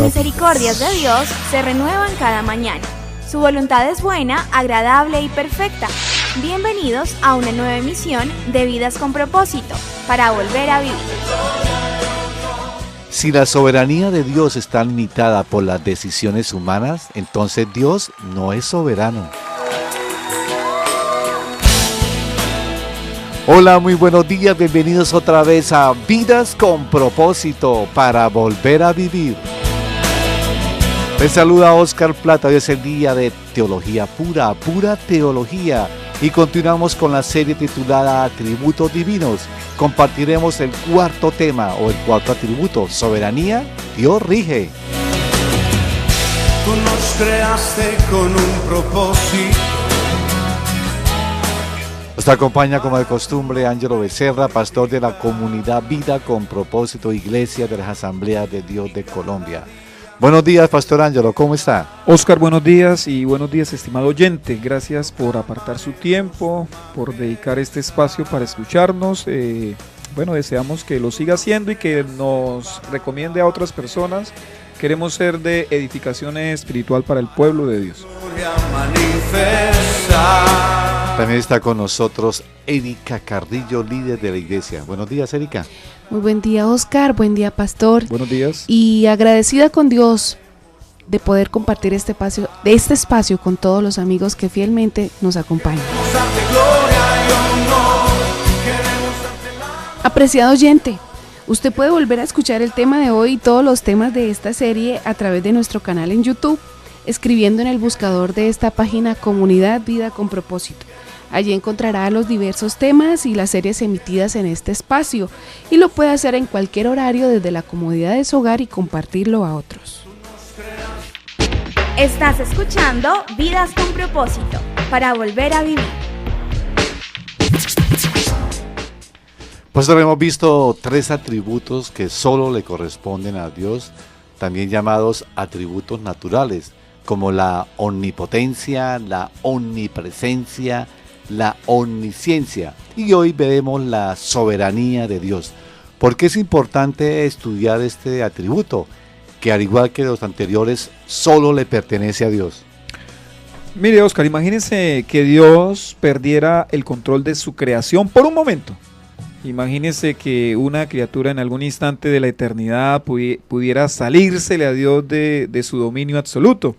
misericordias de Dios se renuevan cada mañana. Su voluntad es buena, agradable y perfecta. Bienvenidos a una nueva emisión de Vidas con Propósito, para volver a vivir. Si la soberanía de Dios está limitada por las decisiones humanas, entonces Dios no es soberano. Hola, muy buenos días, bienvenidos otra vez a Vidas con Propósito, para volver a vivir. Les saluda Oscar Plata. Hoy es el día de teología pura, pura teología. Y continuamos con la serie titulada Atributos Divinos. Compartiremos el cuarto tema o el cuarto atributo: soberanía. Dios rige. Tú nos creaste con un propósito. Nos acompaña como de costumbre Ángelo Becerra, pastor de la comunidad Vida con Propósito, Iglesia de las Asambleas de Dios de Colombia. Buenos días, Pastor Ángelo, ¿cómo está? Oscar, buenos días, estimado oyente. Gracias por apartar su tiempo, por dedicar este espacio para escucharnos. Deseamos que lo siga haciendo y que nos recomiende a otras personas. Queremos ser de edificación espiritual para el pueblo de Dios. También está con nosotros Erika Carrillo, líder de la iglesia. Buenos días, Erika. Muy buen día, Oscar. Buen día, pastor. Buenos días. Y agradecida con Dios de poder compartir este espacio con todos los amigos que fielmente nos acompañan. Apreciado oyente, usted puede volver a escuchar el tema de hoy y todos los temas de esta serie a través de nuestro canal en YouTube, escribiendo en el buscador de esta página Comunidad Vida con Propósito. Allí encontrará los diversos temas y las series emitidas en este espacio, y lo puede hacer en cualquier horario desde la comodidad de su hogar y compartirlo a otros. Estás escuchando Vidas con Propósito, para volver a vivir. Pues hemos visto tres atributos que solo le corresponden a Dios, también llamados atributos naturales, como la omnipotencia, la omnipresencia, la omnisciencia. Y hoy veremos la soberanía de Dios. ¿Por qué es importante estudiar este atributo, que al igual que los anteriores, solo le pertenece a Dios? Mire, Oscar, imagínese que Dios perdiera el control de su creación por un momento. Imagínese que una criatura en algún instante de la eternidad pudiera salírsele a Dios de su dominio absoluto.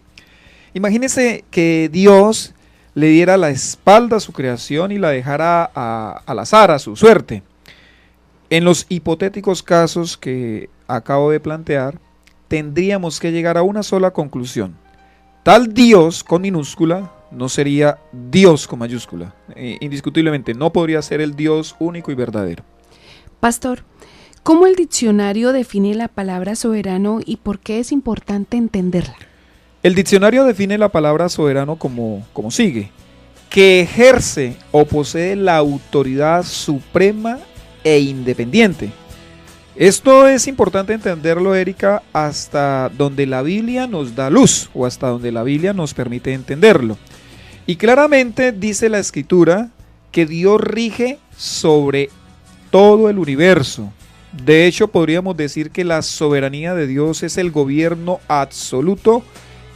Imagínese que Dios le diera la espalda a su creación y la dejara al azar, a su suerte. En los hipotéticos casos que acabo de plantear, tendríamos que llegar a una sola conclusión. Tal Dios con minúscula no sería Dios con mayúscula. Indiscutiblemente no podría ser el Dios único y verdadero. Pastor, ¿cómo el diccionario define la palabra soberano y por qué es importante entenderla? El diccionario define la palabra soberano como sigue: que ejerce o posee la autoridad suprema e independiente. Esto es importante entenderlo, Erika, hasta donde la Biblia nos da luz, o hasta donde la Biblia nos permite entenderlo. Y claramente dice la Escritura que Dios rige sobre todo el universo. De hecho, podríamos decir que la soberanía de Dios es el gobierno absoluto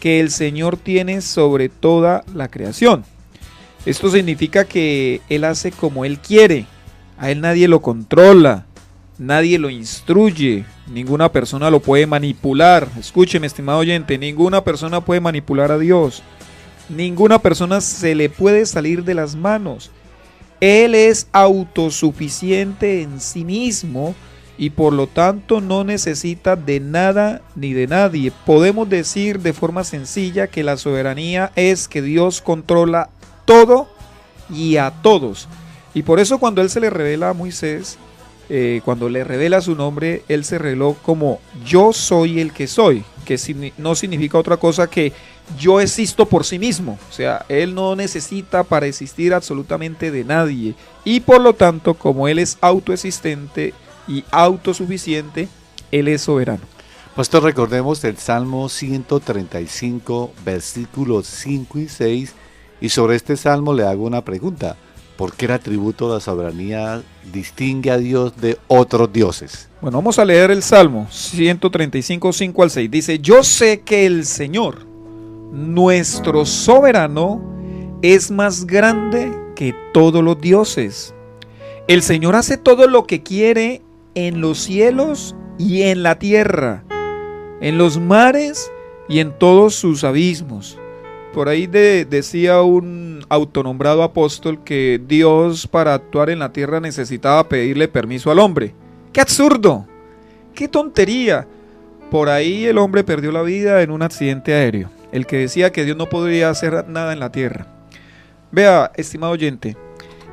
que el Señor tiene sobre toda la creación. Esto significa que Él hace como Él quiere. A Él nadie lo controla, nadie lo instruye, ninguna persona lo puede manipular. Escúcheme, estimado oyente, ninguna persona puede manipular a Dios. Ninguna persona se le puede salir de las manos. Él es autosuficiente en sí mismo y por lo tanto no necesita de nada ni de nadie. Podemos decir de forma sencilla que la soberanía es que Dios controla todo y a todos. Y por eso cuando Él se le revela a Moisés, cuando le revela su nombre, Él se reveló como yo soy el que soy, que no significa otra cosa que yo existo por sí mismo. O sea, Él no necesita para existir absolutamente de nadie. Y por lo tanto, como Él es autoexistente y autosuficiente, Él es soberano. Pastor, recordemos el Salmo 135, versículos 5 y 6, y sobre este salmo le hago una pregunta. ¿Por qué el atributo de la soberanía distingue a Dios de otros dioses? Bueno, vamos a leer el Salmo 135, 5 al 6. Dice: yo sé que el Señor, nuestro soberano, es más grande que todos los dioses. El Señor hace todo lo que quiere en los cielos y en la tierra, en los mares y en todos sus abismos. Por ahí decía un autonombrado apóstol que Dios, para actuar en la tierra, necesitaba pedirle permiso al hombre. ¡Qué absurdo! ¡Qué tontería! Por ahí el hombre perdió la vida en un accidente aéreo, el que decía que Dios no podría hacer nada en la tierra. Vea, estimado oyente,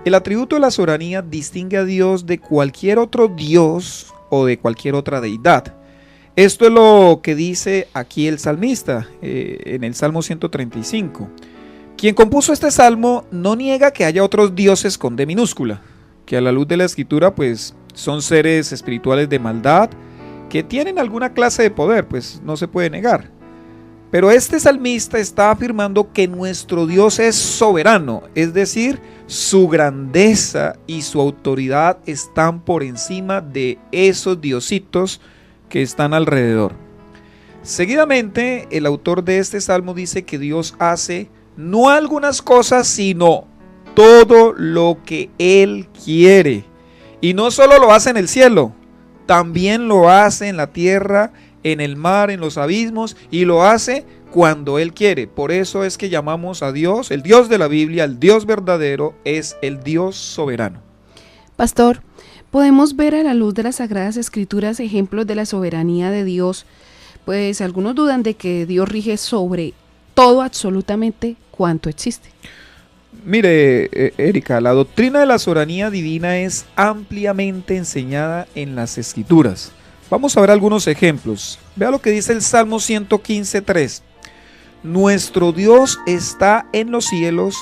el atributo de la soberanía distingue a Dios de cualquier otro Dios o de cualquier otra deidad. Esto es lo que dice aquí el salmista en el Salmo 135. Quien compuso este salmo no niega que haya otros dioses con D minúscula, que a la luz de la escritura pues son seres espirituales de maldad que tienen alguna clase de poder, pues no se puede negar. Pero este salmista está afirmando que nuestro Dios es soberano, es decir, su grandeza y su autoridad están por encima de esos diositos que están alrededor. Seguidamente, el autor de este salmo dice que Dios hace no algunas cosas, sino todo lo que Él quiere. Y no solo lo hace en el cielo, también lo hace en la tierra, en el mar, en los abismos, y lo hace cuando Él quiere. Por eso es que llamamos a Dios, el Dios de la Biblia, el Dios verdadero, es el Dios soberano. Pastor, podemos ver a la luz de las Sagradas Escrituras ejemplos de la soberanía de Dios, pues algunos dudan de que Dios rige sobre todo absolutamente cuanto existe. Mire, Erika, la doctrina de la soberanía divina es ampliamente enseñada en las Escrituras. Vamos a ver algunos ejemplos. Vea lo que dice el Salmo 115:3. Nuestro Dios está en los cielos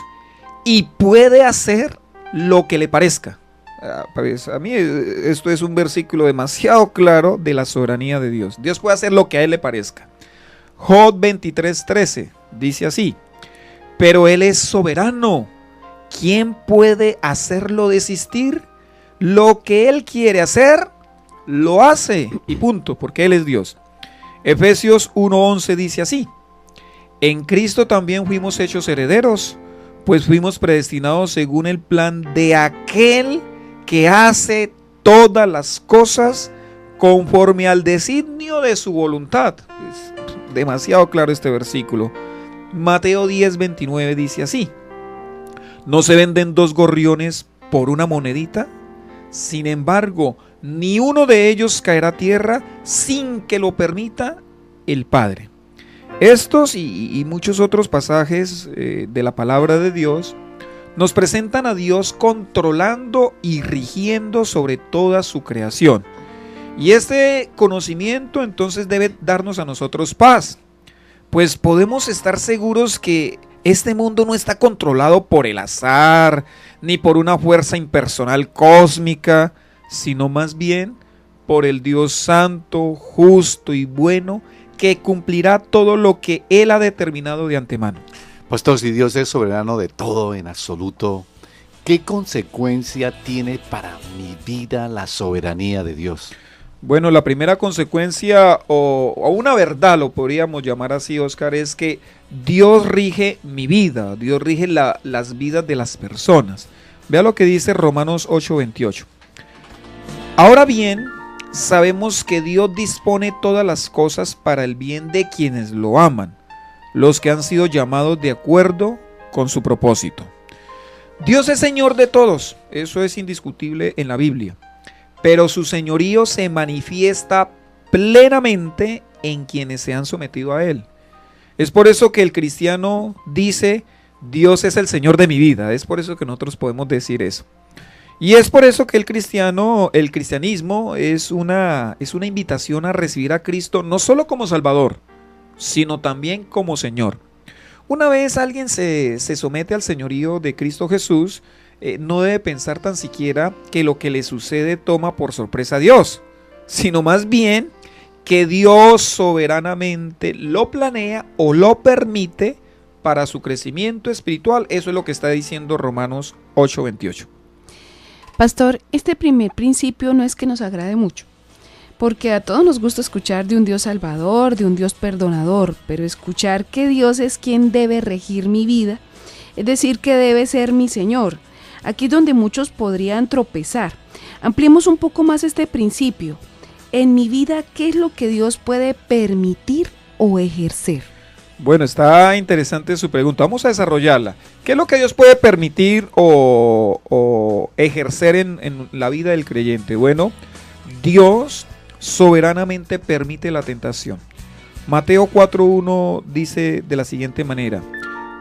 y puede hacer lo que le parezca. Pues a mí esto es un versículo demasiado claro de la soberanía de Dios. Dios puede hacer lo que a Él le parezca. Job 23:13 dice así: pero Él es soberano, ¿quién puede hacerlo desistir? Lo que Él quiere hacer, lo hace y punto, porque Él es Dios. Efesios 1:11 dice así: en Cristo también fuimos hechos herederos, pues fuimos predestinados según el plan de aquel que hace todas las cosas conforme al designio de su voluntad. Es demasiado claro este versículo. Mateo 10:29 dice así: ¿no se venden 2 gorriones por una monedita? Sin embargo, ni uno de ellos caerá a tierra sin que lo permita el Padre. Estos y muchos otros pasajes de la palabra de Dios nos presentan a Dios controlando y rigiendo sobre toda su creación. Y este conocimiento entonces debe darnos a nosotros paz, pues podemos estar seguros que este mundo no está controlado por el azar, ni por una fuerza impersonal cósmica, sino más bien por el Dios santo, justo y bueno, que cumplirá todo lo que Él ha determinado de antemano. Pastor, si Dios es soberano de todo en absoluto, ¿qué consecuencia tiene para mi vida la soberanía de Dios? Bueno, la primera consecuencia, o una verdad, lo podríamos llamar así, Oscar, es que Dios rige mi vida, Dios rige las vidas de las personas. Vea lo que dice Romanos 8:28. Ahora bien, sabemos que Dios dispone todas las cosas para el bien de quienes lo aman, los que han sido llamados de acuerdo con su propósito. Dios es Señor de todos, eso es indiscutible en la Biblia, pero su señorío se manifiesta plenamente en quienes se han sometido a Él. Es por eso que el cristiano dice: Dios es el Señor de mi vida. Es por eso que nosotros podemos decir eso. Y es por eso que el cristianismo es una invitación a recibir a Cristo no solo como Salvador, sino también como Señor. Una vez alguien se somete al señorío de Cristo Jesús, no debe pensar tan siquiera que lo que le sucede toma por sorpresa a Dios, sino más bien que Dios soberanamente lo planea o lo permite para su crecimiento espiritual. Eso es lo que está diciendo Romanos 8:28. Pastor, este primer principio no es que nos agrade mucho, porque a todos nos gusta escuchar de un Dios salvador, de un Dios perdonador, pero escuchar que Dios es quien debe regir mi vida, es decir, que debe ser mi Señor. Aquí es donde muchos podrían tropezar. Ampliemos un poco más este principio. En mi vida, ¿qué es lo que Dios puede permitir o ejercer? Bueno, está interesante su pregunta. Vamos a desarrollarla. ¿Qué es lo que Dios puede permitir o ejercer en la vida del creyente? Bueno, Dios soberanamente permite la tentación. Mateo 4:1 dice de la siguiente manera: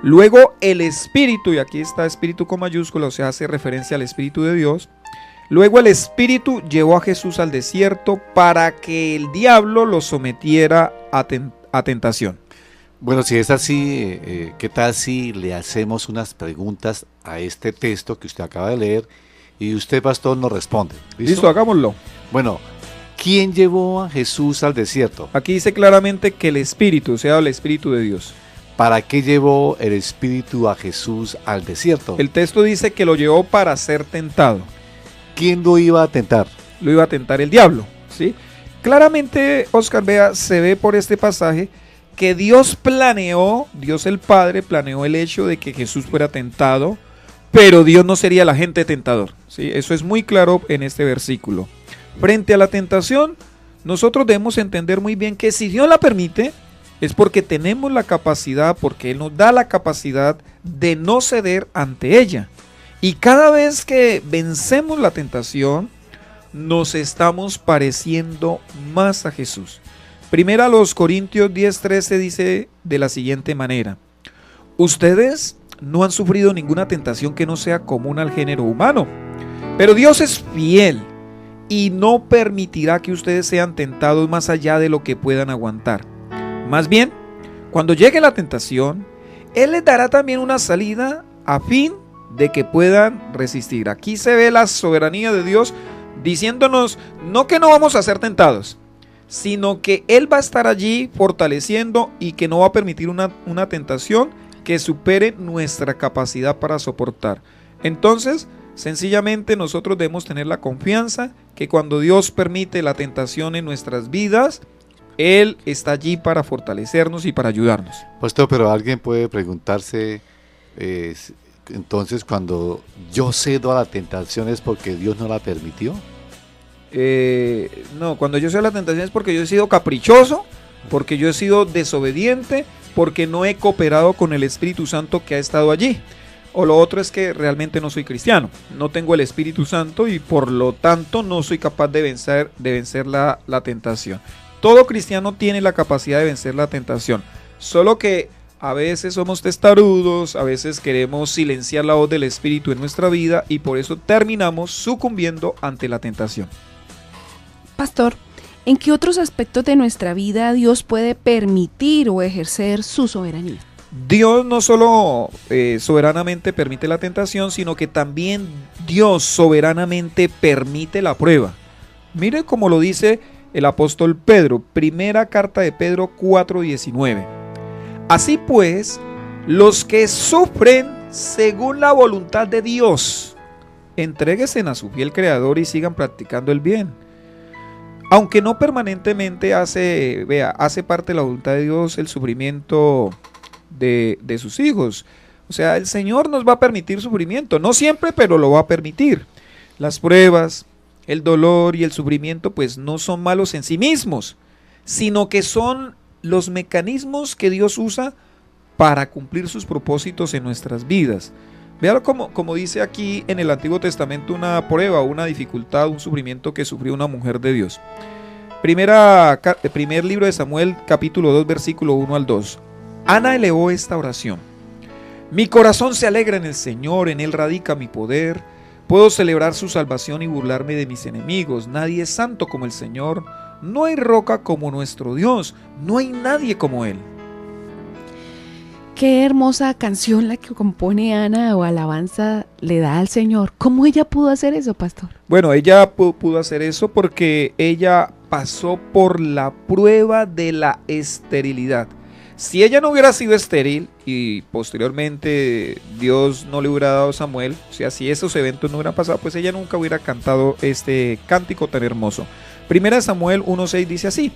luego el Espíritu, y aquí está Espíritu con mayúscula, o sea, hace referencia al Espíritu de Dios. Luego el Espíritu llevó a Jesús al desierto para que el diablo lo sometiera a tentación. Bueno, si es así, ¿qué tal si le hacemos unas preguntas a este texto que usted acaba de leer y usted, pastor, nos responde? Listo, hagámoslo. Bueno, ¿quién llevó a Jesús al desierto? Aquí dice claramente que el Espíritu, o sea, el Espíritu de Dios. ¿Para qué llevó el Espíritu a Jesús al desierto? El texto dice que lo llevó para ser tentado. ¿Quién lo iba a tentar? Lo iba a tentar el diablo, ¿sí? Claramente, Oscar, vea, se ve por este pasaje que Dios el Padre planeó el hecho de que Jesús fuera tentado, pero Dios no sería el agente tentador, ¿sí? Eso es muy claro en este versículo. Frente a la tentación, nosotros debemos entender muy bien que si Dios la permite, es porque tenemos la capacidad, porque Él nos da la capacidad de no ceder ante ella. Y cada vez que vencemos la tentación, nos estamos pareciendo más a Jesús. Primera a los Corintios 10:13 dice de la siguiente manera: ustedes no han sufrido ninguna tentación que no sea común al género humano, pero Dios es fiel y no permitirá que ustedes sean tentados más allá de lo que puedan aguantar. Más bien, cuando llegue la tentación, Él les dará también una salida a fin de que puedan resistir. Aquí se ve la soberanía de Dios diciéndonos no que no vamos a ser tentados, sino que Él va a estar allí fortaleciendo y que no va a permitir una tentación que supere nuestra capacidad para soportar. Entonces, sencillamente nosotros debemos tener la confianza que cuando Dios permite la tentación en nuestras vidas, Él está allí para fortalecernos y para ayudarnos. Pastor, pero alguien puede preguntarse, entonces cuando yo cedo a la tentación es porque Dios no la permitió. No, cuando yo cedo a la tentación es porque yo he sido caprichoso, porque yo he sido desobediente, porque no he cooperado con el Espíritu Santo que ha estado allí. O lo otro es que realmente no soy cristiano, no tengo el Espíritu Santo y por lo tanto no soy capaz de vencer la tentación. Todo cristiano tiene la capacidad de vencer la tentación, solo que a veces somos testarudos, a veces queremos silenciar la voz del Espíritu en nuestra vida y por eso terminamos sucumbiendo ante la tentación. Pastor, ¿en qué otros aspectos de nuestra vida Dios puede permitir o ejercer su soberanía? Dios no solo soberanamente permite la tentación, sino que también Dios soberanamente permite la prueba. Mire cómo lo dice el apóstol Pedro, primera carta de Pedro 4:19. Así pues, los que sufren según la voluntad de Dios, entréguense a su fiel Creador y sigan practicando el bien. Aunque no permanentemente hace parte de la voluntad de Dios el sufrimiento de sus hijos. O sea, el Señor nos va a permitir sufrimiento, no siempre, pero lo va a permitir. Las pruebas, el dolor y el sufrimiento pues no son malos en sí mismos, sino que son los mecanismos que Dios usa para cumplir sus propósitos en nuestras vidas. Véalo como dice aquí en el Antiguo Testamento una prueba, una dificultad, un sufrimiento que sufrió una mujer de Dios. Primer libro de Samuel, capítulo 2, versículo 1 al 2. Ana elevó esta oración: mi corazón se alegra en el Señor, en Él radica mi poder. Puedo celebrar su salvación y burlarme de mis enemigos. Nadie es santo como el Señor. No hay roca como nuestro Dios. No hay nadie como Él. Qué hermosa canción la que compone Ana, o alabanza le da al Señor. ¿Cómo ella pudo hacer eso, pastor? Bueno, ella pudo hacer eso porque ella pasó por la prueba de la esterilidad. Si ella no hubiera sido estéril y posteriormente Dios no le hubiera dado a Samuel, o sea, si esos eventos no hubieran pasado, pues ella nunca hubiera cantado este cántico tan hermoso. Primera de Samuel 1:6 dice así: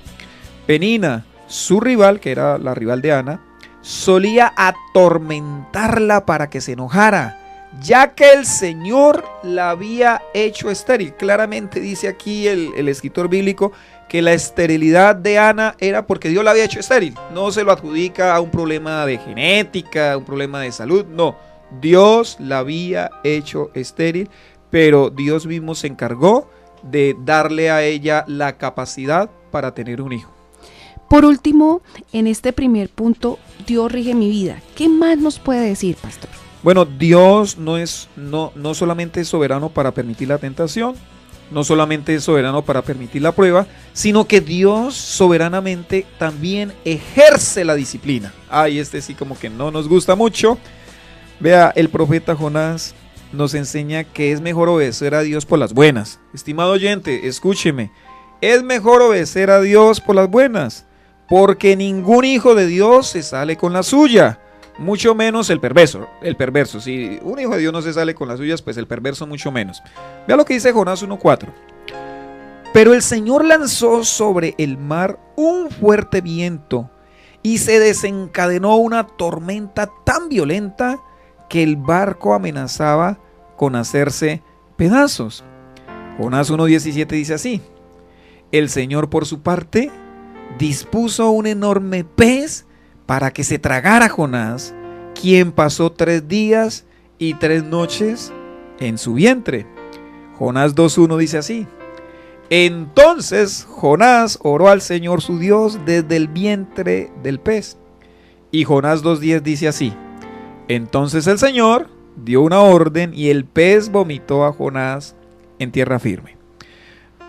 Penina, su rival, que era la rival de Ana, solía atormentarla para que se enojara, ya que el Señor la había hecho estéril. Claramente dice aquí el escritor bíblico que la esterilidad de Ana era porque Dios la había hecho estéril. No se lo adjudica a un problema de genética, a un problema de salud, no. Dios la había hecho estéril, pero Dios mismo se encargó de darle a ella la capacidad para tener un hijo. Por último, en este primer punto, Dios rige mi vida. ¿Qué más nos puede decir, pastor? Bueno, Dios no solamente es soberano para permitir la tentación, no solamente es soberano para permitir la prueba, sino que Dios soberanamente también ejerce la disciplina. Este sí como que no nos gusta mucho. Vea, el profeta Jonás nos enseña que es mejor obedecer a Dios por las buenas. Estimado oyente, escúcheme, es mejor obedecer a Dios por las buenas, porque ningún hijo de Dios se sale con la suya. Mucho menos el perverso. Si un hijo de Dios no se sale con las suyas, pues el perverso mucho menos. Vea lo que dice Jonás 1:4. Pero el Señor lanzó sobre el mar un fuerte viento y se desencadenó una tormenta tan violenta que el barco amenazaba con hacerse pedazos. Jonás 1:17 dice así: El Señor por su parte dispuso un enorme pez para que se tragara a Jonás, quien pasó 3 días y 3 noches en su vientre. Jonás 2:1 dice así: Entonces Jonás oró al Señor su Dios desde el vientre del pez. Y Jonás 2:10 dice así: Entonces el Señor dio una orden y el pez vomitó a Jonás en tierra firme.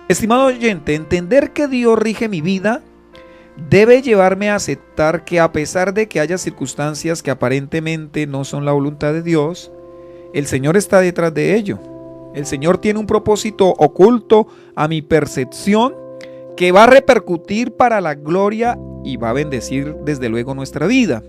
Estimado oyente, entender que Dios rige mi vida debe llevarme a aceptar que a pesar de que haya circunstancias que aparentemente no son la voluntad de Dios, el Señor está detrás de ello. El Señor tiene un propósito oculto a mi percepción que va a repercutir para la gloria y va a bendecir desde luego nuestra vida.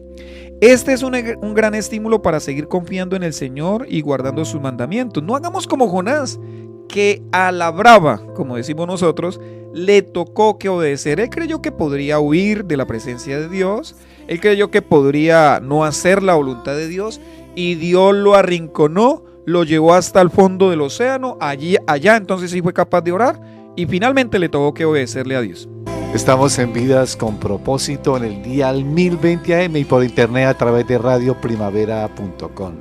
Este es un gran estímulo para seguir confiando en el Señor y guardando sus mandamientos. No hagamos como Jonás, que a la brava, como decimos nosotros, le tocó que obedecer. Él creyó que podría huir de la presencia de Dios, él creyó que podría no hacer la voluntad de Dios, y Dios lo arrinconó, lo llevó hasta el fondo del océano, allá entonces sí fue capaz de orar, y finalmente le tocó que obedecerle a Dios. Estamos en Vidas con Propósito en el dial 1020 AM y por internet a través de radioprimavera.com.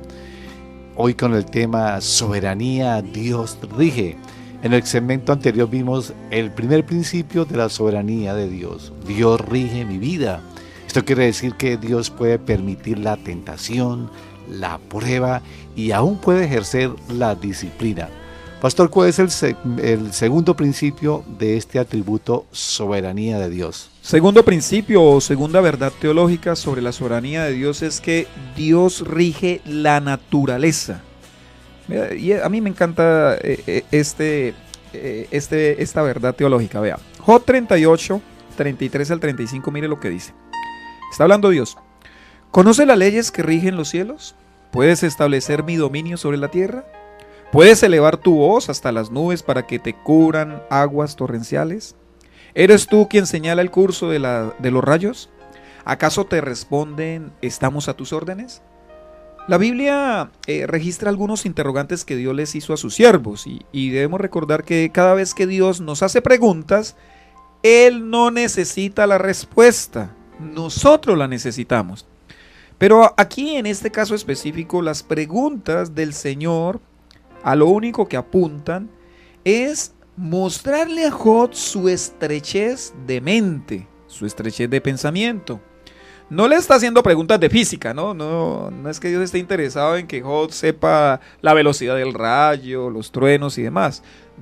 Hoy con el tema Soberanía, Dios rige. En el segmento anterior vimos el primer principio de la soberanía de Dios. Dios rige mi vida. Esto quiere decir que Dios puede permitir la tentación, la prueba y aún puede ejercer la disciplina. Pastor, ¿cuál es el segundo principio de este atributo soberanía de Dios? Segundo principio o segunda verdad teológica sobre la soberanía de Dios es que Dios rige la naturaleza. Y a mí me encanta esta verdad teológica. Vea, Job 38, 33 al 35, mire lo que dice. Está hablando Dios. ¿Conoce las leyes que rigen los cielos? ¿Puedes establecer mi dominio sobre la tierra? ¿Puedes elevar tu voz hasta las nubes para que te cubran aguas torrenciales? ¿Eres tú quien señala el curso de los rayos? ¿Acaso te responden, estamos a tus órdenes? La Biblia registra algunos interrogantes que Dios les hizo a sus siervos y debemos recordar que cada vez que Dios nos hace preguntas, Él no necesita la respuesta, nosotros la necesitamos. Pero aquí en este caso específico, las preguntas del Señor a lo único que apuntan es mostrarle a Job su estrechez de mente, su estrechez de pensamiento. No le está haciendo preguntas de física, no es que Dios esté interesado en que Job sepa la velocidad del rayo, los truenos y demás.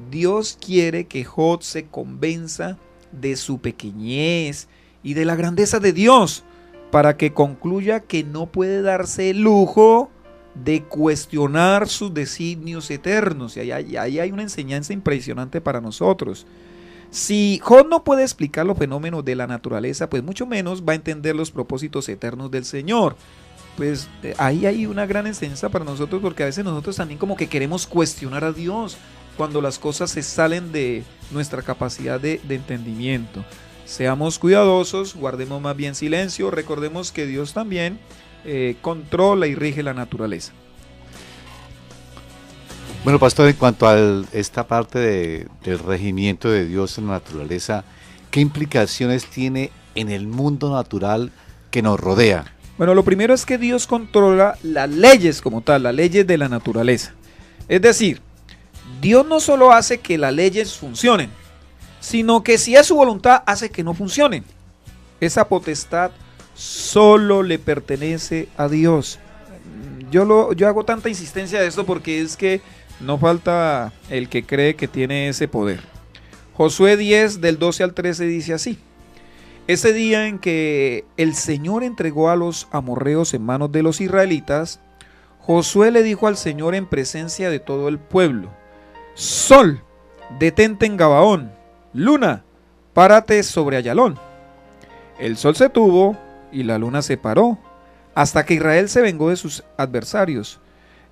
Dios quiere que Job se convenza de su pequeñez y de la grandeza de Dios, para que concluya que no puede darse el lujo de cuestionar sus designios eternos. Y ahí hay una enseñanza impresionante para nosotros. Si Job no puede explicar los fenómenos de la naturaleza, pues mucho menos va a entender los propósitos eternos del Señor. Pues ahí hay una gran enseñanza para nosotros, porque a veces nosotros también como que queremos cuestionar a Dios cuando las cosas se salen de nuestra capacidad de entendimiento. Seamos cuidadosos, guardemos más bien silencio, recordemos que Dios también controla y rige la naturaleza. Bueno, pastor, en cuanto a esta parte del regimiento de Dios en la naturaleza, ¿qué implicaciones tiene en el mundo natural que nos rodea? Bueno, lo primero es que Dios controla las leyes como tal, las leyes de la naturaleza. Es decir, Dios no solo hace que las leyes funcionen, sino que si es su voluntad hace que no funcionen. Esa potestad solo le pertenece a Dios. Yo hago tanta insistencia de esto porque es que no falta el que cree que tiene ese poder. Josué 10 del 12 al 13 dice así: ese día en que el Señor entregó a los amorreos en manos de los israelitas, Josué le dijo al Señor en presencia de todo el pueblo: Sol, detente en Gabaón; luna, párate sobre Ayalón. El sol se tuvo y la luna se paró, hasta que Israel se vengó de sus adversarios.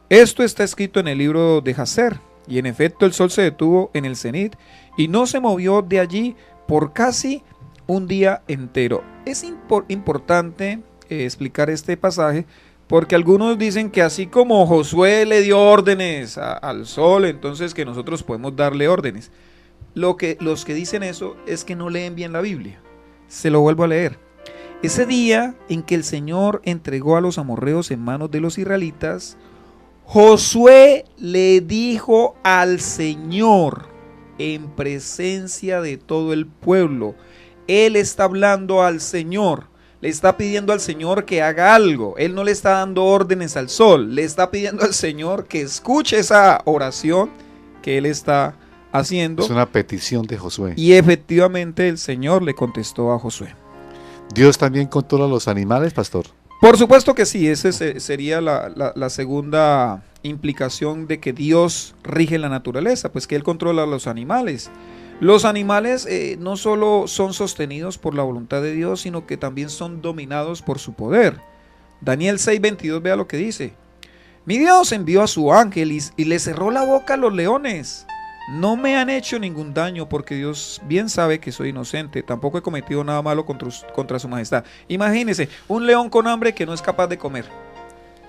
Esto está escrito en el libro de Jacer, y en efecto el sol se detuvo en el cenit y no se movió de allí por casi un día entero. Es importante explicar este pasaje, porque algunos dicen que así como Josué le dio órdenes al sol, entonces que nosotros podemos darle órdenes. Los que dicen eso es que no leen bien la Biblia. Se lo vuelvo a leer. Ese día en que el Señor entregó a los amorreos en manos de los israelitas, Josué le dijo al Señor en presencia de todo el pueblo. Él está hablando al Señor, le está pidiendo al Señor que haga algo. Él no le está dando órdenes al sol, le está pidiendo al Señor que escuche esa oración que él está haciendo. Es una petición de Josué. Y efectivamente el Señor le contestó a Josué. ¿Dios también controla los animales, pastor? Por supuesto que sí, esa sería la segunda implicación de que Dios rige la naturaleza, pues que Él controla los animales. Los animales no solo son sostenidos por la voluntad de Dios, sino que también son dominados por su poder. Daniel 6:22, vea lo que dice: mi Dios envió a su ángel y le cerró la boca a los leones. No me han hecho ningún daño, porque Dios bien sabe que soy inocente. Tampoco he cometido nada malo contra su majestad. Imagínense, un león con hambre que no es capaz de comer,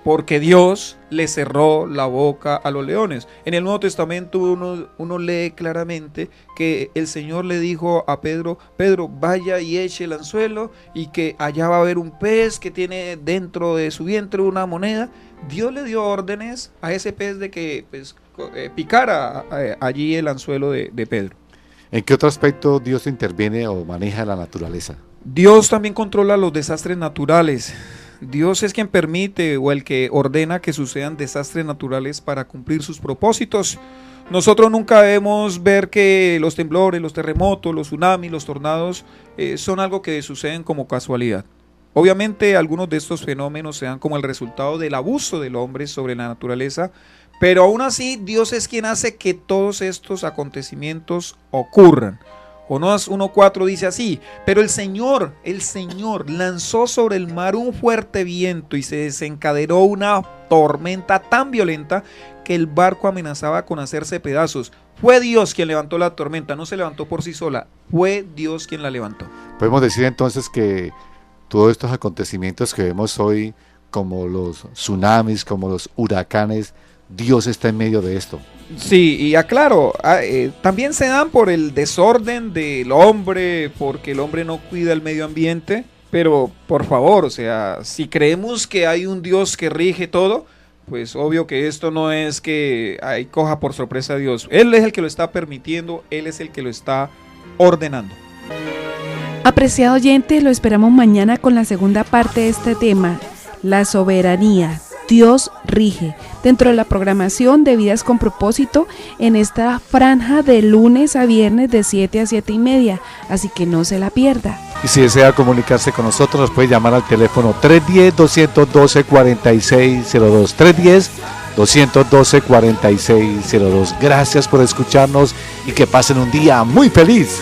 porque Dios le cerró la boca a los leones. En el Nuevo Testamento uno lee claramente que el Señor le dijo a Pedro: Pedro, vaya y eche el anzuelo, y que allá va a haber un pez que tiene dentro de su vientre una moneda. Dios le dio órdenes a ese pez de que picara allí el anzuelo de Pedro. ¿En qué otro aspecto Dios interviene o maneja la naturaleza? Dios también controla los desastres naturales. Dios es quien permite o el que ordena que sucedan desastres naturales para cumplir sus propósitos. Nosotros nunca debemos ver que los temblores, los terremotos, los tsunamis, los tornados son algo que suceden como casualidad. Obviamente algunos de estos fenómenos se dan como el resultado del abuso del hombre sobre la naturaleza, pero aún así Dios es quien hace que todos estos acontecimientos ocurran. Jonás 1:4 dice así: pero el Señor lanzó sobre el mar un fuerte viento y se desencadenó una tormenta tan violenta que el barco amenazaba con hacerse pedazos. Fue Dios quien levantó la tormenta, no se levantó por sí sola, fue Dios quien la levantó. Podemos decir entonces que todos estos acontecimientos que vemos hoy, como los tsunamis, como los huracanes, Dios está en medio de esto. Sí, y aclaro, también se dan por el desorden del hombre, porque el hombre no cuida el medio ambiente, pero por favor, o sea, si creemos que hay un Dios que rige todo, pues obvio que esto no es que ahí coja por sorpresa a Dios. Él es el que lo está permitiendo, Él es el que lo está ordenando. Apreciado oyente, lo esperamos mañana con la segunda parte de este tema, la soberanía. Dios rige, dentro de la programación de Vidas con Propósito, en esta franja de lunes a viernes de 7 a 7:30, así que no se la pierda. Y si desea comunicarse con nosotros, nos puede llamar al teléfono 310-212-4602, 310-212-4602. Gracias por escucharnos y que pasen un día muy feliz.